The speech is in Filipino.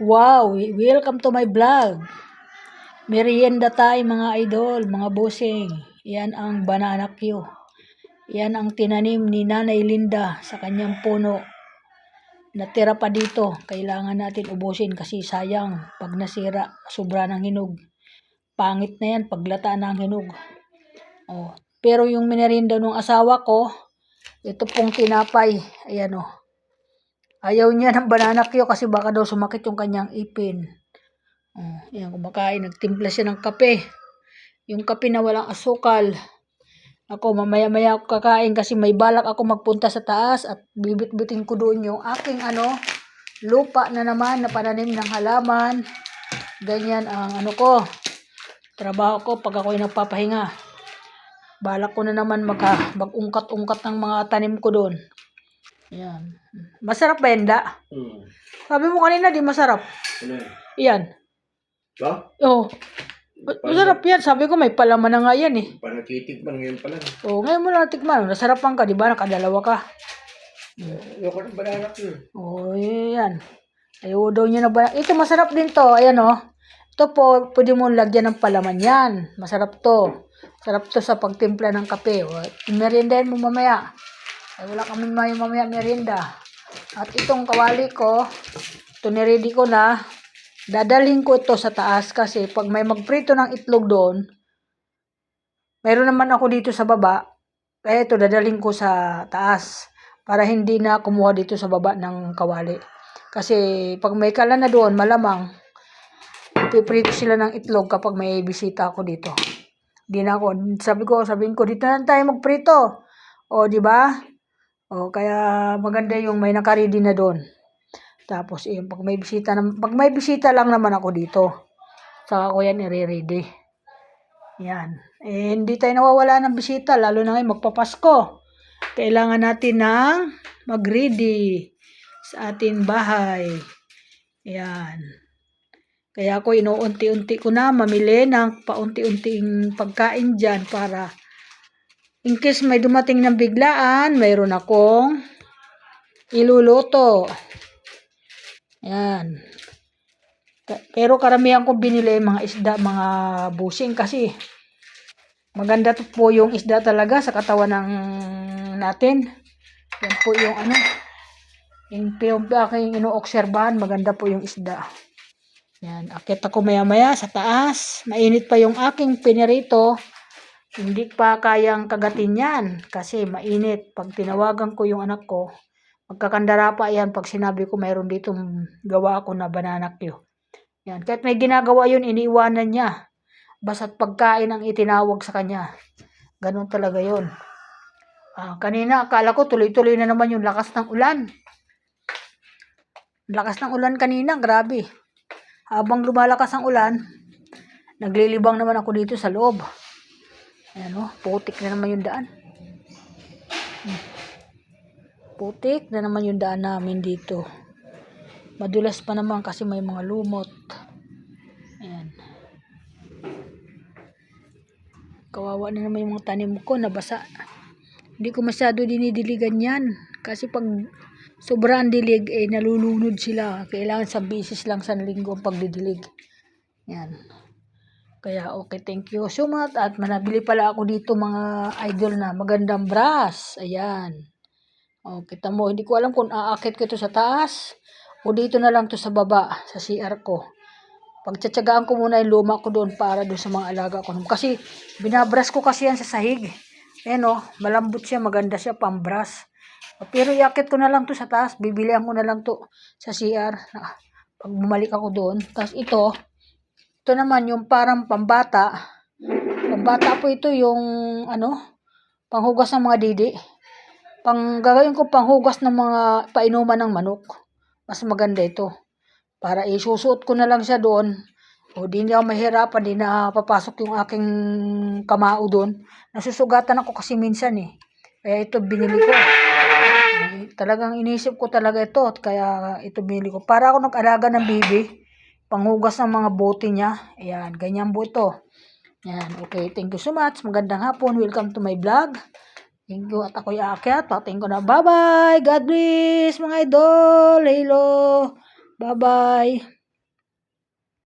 Wow, welcome to my vlog. Merienda tayo mga idol, mga bossing. Yan ang banana Q. Yan ang tinanim ni Nanay Linda sa kanyang puno. Natira pa dito. Kailangan natin ubusin kasi sayang pag nasira, sobra ng hinog. Pangit na yan paglata ng hinog. Oh. Pero yung merienda ng asawa ko, ito pong tinapay. Ayan oh. Ayaw niya ng banana Q kasi baka daw sumakit yung kanyang ipin. Yan, kumakain. Nagtimpla siya ng kape. Yung kape na walang asukal. Ako, mamaya-maya ako kakain kasi may balak ako magpunta sa taas at bibit-bitin ko doon yung aking lupa na naman na pananim ng halaman. Ganyan ang ko, trabaho ko pag ako'y nagpapahinga. Balak ko na naman mag-ungkat-ungkat ng mga tanim ko doon. Yan. Masarap ba yan, da? Sabi mo kanina di masarap. Yan. Ba? Oo. Masarap yan. Sabi ko may palaman na nga yan eh. Panakitikman ngayon pala. Oo, ngayon mo lang natikman. Nasarapan ka, di ba? Nakadalawa ka. Ayoko ng banana Q. Oo, yan. Ayaw daw niya na ba? Ito masarap din to. Ayan o. Ito po, pwede mo lagyan ng palaman yan. Masarap to. Masarap to sa pagtimpla ng kape. Meriendahin mo mamaya. Ay, wala kami mamaya merienda. At itong kawali ko, ito niready ko na. Dadalhin ko ito sa taas kasi pag may magprito ng itlog doon, mayroon naman ako dito sa baba, kaya ito dadalhin ko sa taas para hindi na kumuha dito sa baba ng kawali. Kasi pag may kalan na doon, malamang piprito sila ng itlog kapag may bisita ako dito. Di na ako, sabihin ko dito na tayo magprito. O, di ba? O, kaya maganda yung may nakaready na doon. Tapos, pag may bisita lang naman ako dito. Saka ko yan i-ready. Yan. Hindi tayo nawawala ng bisita, lalo na ngayon magpapasko. Kailangan natin ng mag-ready sa ating bahay. Yan. Kaya ako inuunti-unti ko na mamili ng paunti-unting pagkain dyan para in case may dumating ng biglaan, mayroon akong iluluto. Yan. Pero karamihan kong binili mga isda, mga busing kasi maganda po yung isda talaga sa katawan ng natin. Yan po yung yung aking inoobserbahan, maganda po yung isda. Yan, akit ako maya-maya sa taas. Mainit pa yung aking pinirito. Hindi pa kayang kagatin yan kasi mainit. Pag tinawagan ko yung anak ko, magkakandara pa yan pag sinabi ko mayroon ditong gawa ako na banana Q. Yan. Kahit may ginagawa yun, iniiwanan niya. Basta't pagkain ang itinawag sa kanya. Ganun talaga yun. Kanina, akala ko tuloy-tuloy na naman yung lakas ng ulan. Lakas ng ulan kanina, grabe. Habang lumalakas ang ulan, naglilibang naman ako dito sa loob. Ayan o, putik na naman yung daan. Putik na naman yung daan namin dito. Madulas pa naman kasi may mga lumot. Ayan. Kawawa na naman yung mga tanim ko, nabasa. Hindi ko masyado dinidiligan yan. Kasi pag sobrang dilig, nalulunod sila. Kailangan sa bisis lang sa linggo ang pagdidilig. Yan. Kaya okay, thank you so much. At manabili pala ako dito mga idol na magandang brass. Ayan. O, kita mo, hindi ko alam kung aakit ko ito sa taas o dito na lang to sa baba, sa CR ko. Pagtsatsagaan ko muna yung luma ko doon para doon sa mga alaga ko. Kasi binabras ko kasi yan sa sahig. Ayan o, malambot siya, maganda siya, pambras. Pero iakit ko na lang to sa taas, bibilihan ko na lang to sa CR. Pag bumalik ako doon. Tapos ito naman yung parang pambata. Pambata po ito yung panghugas ng mga didi. Gagawin ko panghugas ng mga painuman ng manok. Mas maganda ito. Para isusuot ko na lang siya doon. O di na ako mahirapan, di na papasok yung aking kamao doon. Nasusugatan ako kasi minsan eh. Kaya ito binili ko. Talagang inisip ko talaga ito. Kaya ito binili ko. Para ako nag-alaga ng baby. Panghugas ng mga bote niya. Ayan, ganyan po ito. Ayan, okay. Thank you so much. Magandang hapon. Welcome to my vlog. Thank you. At ako'y aakyat. Pating ko na. Bye-bye. God bless mga idol. Hello. Bye-bye.